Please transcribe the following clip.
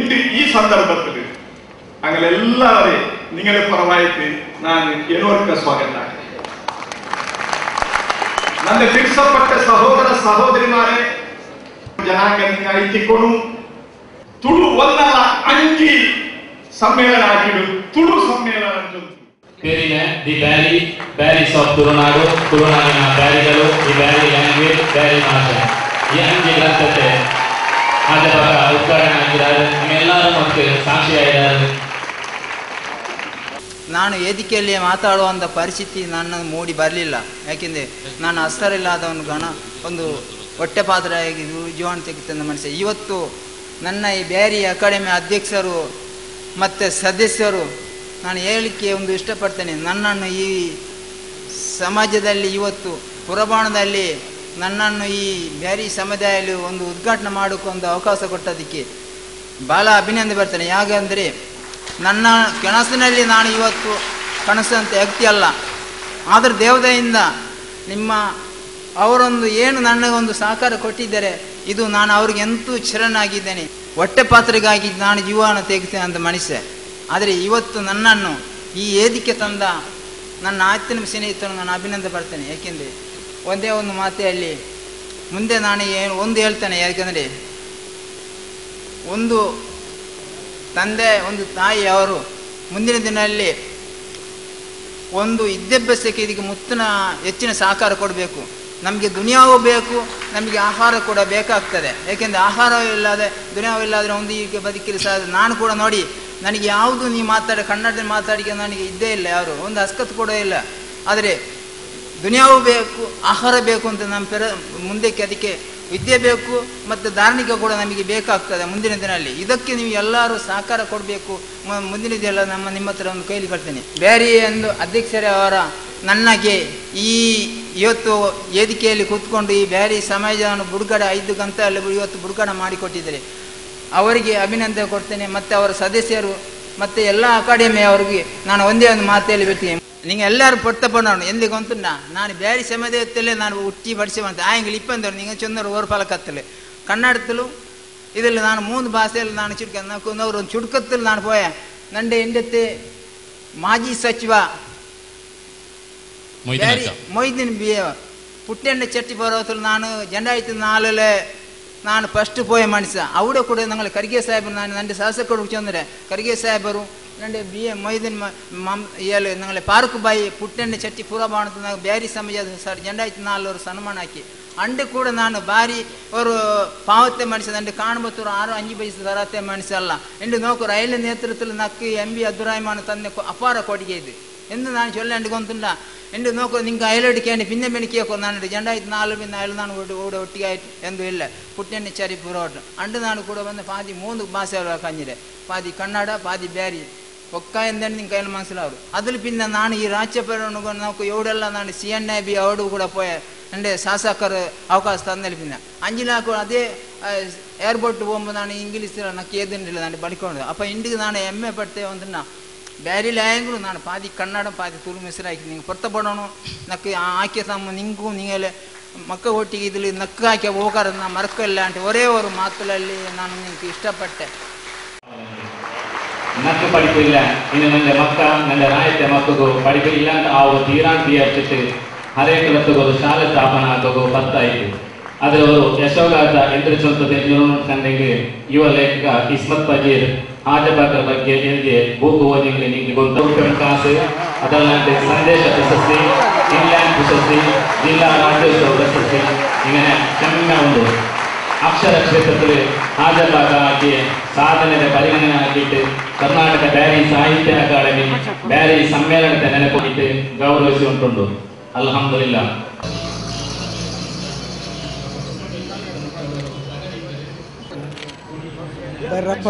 ഇന്ന് ഈ സന്ദർഭത്തിൽ അങ്ങനെ എല്ലാവരെയും നിങ്ങളെ പരമായിട്ട് ഞാൻ എന്നോർക്ക സ്വാഗതം. ನನ್ನ ತಿಳಿಸಪಟ್ಟ ಸಹೋದರ ಸಹೋದರಿಮಾರೆ ಜನಾಂಗ ಐತಿಕೊಂಡು ತುಳು ಒಂದಲ್ಲ ಅಂಗಿ ಸಮ್ಮೇಳನ ಆಗಿಡು ತುಳು ಸಮ್ಮೇಳನ Perine di Bari of Turunadu, Turunadina Barigalu, di Bari language, Bari ಭಾಷೆ ಈ ಅಂಗಿ ಗ್ರಂಥತೆ ಅದರ ಉದ್ಘಾಟನೆ ಆಗಿದ್ದಾರೆ. ನಿಮ್ಮೆಲ್ಲರೂ ಮತ್ತು ಸಾಕ್ಷಿಯಾಗಿದ್ದಾರೆ. ನಾನು ವೇದಿಕೆಯಲ್ಲಿ ಮಾತಾಡುವಂಥ ಪರಿಸ್ಥಿತಿ ನನ್ನ ಮೂಡಿ ಬರಲಿಲ್ಲ. ಯಾಕೆಂದರೆ ನಾನು ಅಸ್ತರಿಲ್ಲದವನು ಒಂದು ಹೊಟ್ಟೆಪಾತ್ರೆಯಾಗಿ ಜೀವನ ತೆಗೆತಂದ ಮನುಷ್ಯ. ಇವತ್ತು ನನ್ನ ಈ ಬ್ಯಾರಿ ಅಕಾಡೆಮಿ ಅಧ್ಯಕ್ಷರು ಮತ್ತು ಸದಸ್ಯರು ನಾನು ಹೇಳಲಿಕ್ಕೆ ಒಂದು ಇಷ್ಟಪಡ್ತೇನೆ. ನನ್ನನ್ನು ಈ ಸಮಾಜದಲ್ಲಿ ಇವತ್ತು ಪುರಬಾಣದಲ್ಲಿ ನನ್ನನ್ನು ಈ ಬ್ಯಾರಿ ಸಮುದಾಯದಲ್ಲಿ ಒಂದು ಉದ್ಘಾಟನೆ ಮಾಡೋಕ್ಕೆ ಒಂದು ಅವಕಾಶ ಕೊಟ್ಟದಕ್ಕೆ ಭಾಳ ಅಭಿನಂದನೆ ಬರ್ತೇನೆ. ಯಾಕೆಂದರೆ ನನ್ನ ಕನಸಿನಲ್ಲಿ ನಾನು ಇವತ್ತು ಕನಸಂತ ವ್ಯಕ್ತಿ ಅಲ್ಲ, ಆದರೆ ದೇವತೆಯಿಂದ ಅವರೊಂದು ಏನು ನನಗೊಂದು ಸಹಕಾರ ಕೊಟ್ಟಿದ್ದಾರೆ, ಇದು ನಾನು ಅವ್ರಿಗೆ ಎಂತೂ ಶರಣಾಗಿದ್ದೇನೆ. ಹೊಟ್ಟೆ ಪಾತ್ರೆಗಾಗಿ ನಾನು ಜೀವನ ತೆಗಿತೇನೆ ಅಂತ ಮನುಷ್ಯ. ಆದರೆ ಇವತ್ತು ನನ್ನನ್ನು ಈ ವೇದಿಕೆ ತಂದ ನನ್ನ ಆತ್ಮೀಯ ಸ್ನೇಹಿತರು ನಾನು ಅಭಿನಂದನೆ ಪಡ್ತೇನೆ. ಏಕೆಂದರೆ ಒಂದೇ ಒಂದು ಮಾತೆಯಲ್ಲಿ ಮುಂದೆ ನಾನು ಒಂದು ಹೇಳ್ತೇನೆ. ಯಾಕೆಂದರೆ ಒಂದು ತಂದೆ ಒಂದು ತಾಯಿ ಅವರು ಮುಂದಿನ ದಿನದಲ್ಲಿ ಒಂದು ವಿದ್ಯಾಭ್ಯಾಸಕ್ಕೆ ಇದಕ್ಕೆ ಹೆಚ್ಚಿನ ಸಹಕಾರ ಕೊಡಬೇಕು. ನಮಗೆ ದುನಿಯಾವೂ ಬೇಕು, ನಮಗೆ ಆಹಾರ ಕೂಡ ಬೇಕಾಗ್ತದೆ. ಏಕೆಂದರೆ ಆಹಾರವಿಲ್ಲದೆ ದುನಿಯಾವಿಲ್ಲಾದರೆ ಒಂದು ಈಗ ಬದುಕಲಿ ಸಾಧ್ಯ. ನಾನು ಕೂಡ ನೋಡಿ, ನನಗೆ ಯಾವುದು ನೀವು ಕನ್ನಡದಲ್ಲಿ ಮಾತಾಡಿಕೆ ನನಗೆ ಇದ್ದೇ ಇಲ್ಲ, ಯಾರು ಒಂದು ಅಸ್ಕತ್ ಕೂಡ ಇಲ್ಲ. ಆದರೆ ದುನಿಯಾವೂ ಬೇಕು, ಆಹಾರ ಬೇಕು ಅಂತ ನಮ್ಮ ಮುಂದಕ್ಕೆ ಅದಕ್ಕೆ ವಿದ್ಯೆ ಬೇಕು ಮತ್ತು ಧಾರ್ಮಿಕ ಕೂಡ ನಮಗೆ ಬೇಕಾಗ್ತದೆ ಮುಂದಿನ ದಿನದಲ್ಲಿ. ಇದಕ್ಕೆ ನೀವು ಎಲ್ಲರೂ ಸಹಕಾರ ಕೊಡಬೇಕು. ಮುಂದಿನ ದಿನ ನಿಮ್ಮ ಹತ್ರ ಒಂದು ಕೈಲಿ ಕೊಡ್ತೇನೆ. ಬ್ಯಾರಿ ಎಂದು ಅಧ್ಯಕ್ಷರೇ ಅವರ ನನಗೆ ಇವತ್ತು ವೇದಿಕೆಯಲ್ಲಿ ಕೂತ್ಕೊಂಡು ಈ ಬ್ಯಾರಿ ಸಮಾಜವನ್ನು ಬಿಡುಗಡೆ 5 ಗಂಟೆಯಲ್ಲಿ ಇವತ್ತು ಬಿಡುಗಡೆ ಮಾಡಿಕೊಟ್ಟಿದ್ದಾರೆ. ಅವರಿಗೆ ಅಭಿನಂದನೆ ಕೊಡ್ತೇನೆ. ಮತ್ತು ಅವರ ಸದಸ್ಯರು ಮತ್ತು ಎಲ್ಲ ಅಕಾಡೆಮಿ ಅವರಿಗೆ ನಾನು ಒಂದೇ ಒಂದು ಮಾತೆಯಲ್ಲಿ ಬಿಡ್ತೀನಿ. நீங்கள் எல்லாரும் பொருத்தப்படணும். எந்த கொண்டுண்ணா நான் பேரி சமயத்தில் நான் உச்சி படித்து வந்தேன். ஆங்கில இப்போ நீங்கள் சொன்ன ஒரு பழக்கத்தில் கன்னடத்திலும் இதில் நான் 3 ಭಾಷೆಯಲ್ಲಿ ನಾನು ஒரு சுருக்கத்தில் நான் போயேன். நண்டு எண்டத்து ಮಾಜಿ ಸಚಿವ ಮೊಯ್ದೀನ್ ಪುಟ್ಟೆಣ್ಣ ಚಟ್ಟಿ ಬರೋத்தில் ನಾನು 2004 ನಾನು ಫಸ್ಟ್ போய ಮನುಷ್ಯ. ಅವಡ ಕೂಡ ನಂಗೆ ಖರ್ಗೆ ಸಾಹೇಬರು ನಾನು ನನ್ನ ಶಾಸಕರು ಚಂದ್ರೆ ಖರ್ಗೆ ಸಾಹೇಬರು ನಂಡೆ ಮೊಯ್ದೀನ್ ನಂಗೆ ಪಾರ್ಕ್ ಬಾಯಿ ಪುಟ್ಟೆಣ್ಣ ಚಟ್ಟಿ ಪುರಬಾಣದ ಬ್ಯಾರಿ ಸಮಾಜದ 2004 ಸನ್ಮಾನ ಹಾಕಿ ಅಂಡೆ ಕೂಡ ನಾನು ಬಾರಿ ಅವರು ಪಾವತೆ ಮಾಡಿಸಿದ ಅಂಡೆ ಕಾಣಬತ್ತೂರು 6-5 ಪೈಸೆ ತರತೆ ಮನುಷ್ಯ ಎಂದು ನೋಕು ರೈಲು ನೇತೃತ್ವದಲ್ಲಿ ನಕ್ಕಿ MB ಅಬ್ದುರಹಮಾನ್ ತಂದೆ ಅಪಾರ ಕೊಡುಗೆ ಇದೆ ಎಂದು ನಾನು ಚೊಲ್ಲೆ ಅಂಡುಗೊಂತುಂಡ ಎಂದು ನೋಕು ನಿಂಗೆ ಐಲಡ್ ಕೇಳಿ ಭಿನ್ನ ಬೆಣಿಕೆಯೋ ನಾನು 2004 ನಾನು ಒಟ್ಟಿಗೆ ಆಯ್ತು ಎಂದು ಇಲ್ಲ ಪುಟ್ಟೆಣ್ಣೆ ಚರಿ ಪುರೋಟ ಅಂಡು ನಾನು ಕೂಡ ಬಂದು ಪಾದಿ 3 ಭಾಷೆ ಕಂಜಿದೆ. ಪಾದಿ ಕನ್ನಡ ಪಾದಿ ಬ್ಯಾರಿ ಒಕ್ಕ ಎಂದೇನು ನಿಂಗೆ ಕೈಲಿ ಮನಸ್ಸಿಲವರು ಅದ್ರಲ್ಲಿ ಪಿನ್ನ ನಾನು ಈ ರಾಜ್ಯಪಾಲನ ನಾವು ಇವಡೆಲ್ಲ ನಾನು CNIB ಅವಡು ಕೂಡ ಪೋಯ ಅಂದರೆ ಶಾಸಕರು ಅವಕಾಶ ತಂದಲ್ಲಿ ಪಿನ್ನ ಅಂಜಿನಾಕು ಅದೇ ಏರ್ಪೋರ್ಟ್ ಹೋಗ್ಬೋದು ನಾನು ಇಂಗ್ಲೀಷ್ ನಕ್ಕೆ ಏದಿಲ್ಲ ನಾನು ಬಡ್ಕೊಂಡು ಅಪ್ಪ ಇಂಡಿಗೆ ನಾನು ಹೆಮ್ಮೆ ಪಡ್ತೇವೆ ಅಂತ ಬ್ಯಾರಿ ಲ್ಯಾಂಗ್ರು ನಾನು ಪಾದಿ ಕನ್ನಡ ಪಾದಿ ತುಳು ಮೆಸರು ಹಾಕಿ ನಿಂಗೆ ಪೊರ್ತಪಡೋಣ ನಕ್ಕೆ ಆಕೆ ತಮ್ಮ ನಿಂಗೂ ನಿಂಗೆಲ್ಲ ಮಕ್ಕ ಒಟ್ಟಿಗೆ ಇದ್ರಲ್ಲಿ ನಕ್ಕ ಹಾಕಿ ಹೋಗಾರ ನಾ ಮರಕಲ್ಲ ಅಂತ ಒರೇ ಒಂದು ಮಾತುಗಳಲ್ಲಿ ನಾನು ನಿಂಗೆ ಇಷ್ಟಪಟ್ಟೆ. ನಕ್ಕು ಪಡಿಪಿಲ್ಲ ಇನ್ನು ನನ್ನ ಮಕ್ಕ ನನ್ನ ರಾಯತೆ ಮಕ್ಕಗೂ ಪಡಿಪಿಲ್ಲ ಅಂತ ಅವರು ತೀರಾಂತಿ ಹಚ್ಚಿಟ್ಟು ಹರೇಕಲತ್ತಗೋದು ಶಾಲೆ ಸ್ಥಾಪನಾ ಆಗೋದು ಬರ್ತಾಯಿತು. ಆದರೆ ಅವರು ಯಶೋಗಾತ ಎಂದ್ರಿಸಂತ ಕಂಡೆಂಗೆ ಯುವ ಲೇಖಕ ಇಸ್ಮತ್ ಪಜೀರ್ ಹಾಜಪಾತ್ರ ಬಗ್ಗೆ ನಿಮಗೆ ಬೂಕು ಓದಿಗೆ ನಿಮಗೆ ಗೊತ್ತು ಕಾಸು ಅದಲ್ಲಂತೆ ಸಂದೇಶ ಪ್ರಶಸ್ತಿ ಇಂಗ್ಲೆಂಡ್ ಪ್ರಶಸ್ತಿ ಜಿಲ್ಲಾ ರಾಜ್ಯೋತ್ಸವ ಪ್ರಶಸ್ತಿ ಇങ്ങനെ ಚೆನ್ನ ಒಂದು ಅಕ್ಷರ ಕ್ಷೇತ್ರದಲ್ಲಿ ಹಾಜರಾಗಿ ಸಾಧನೆಯ ಪರಿಗಣನೆ ಹಾಕಿಟ್ಟು ಕರ್ನಾಟಕ ಬ್ಯಾರಿ ಸಾಹಿತ್ಯ ಅಕಾಡೆಮಿ ಬ್ಯಾರಿ ಸಮ್ಮೇಳನದ ನೆನಪಿಟ್ಟು ಗೌರವಿಸಿ ಉಂಟುಂಡು. ಅಲ್ಹಮ್ದುಲಿಲ್ಲಾ. ಬರ್ರಪ್ಪ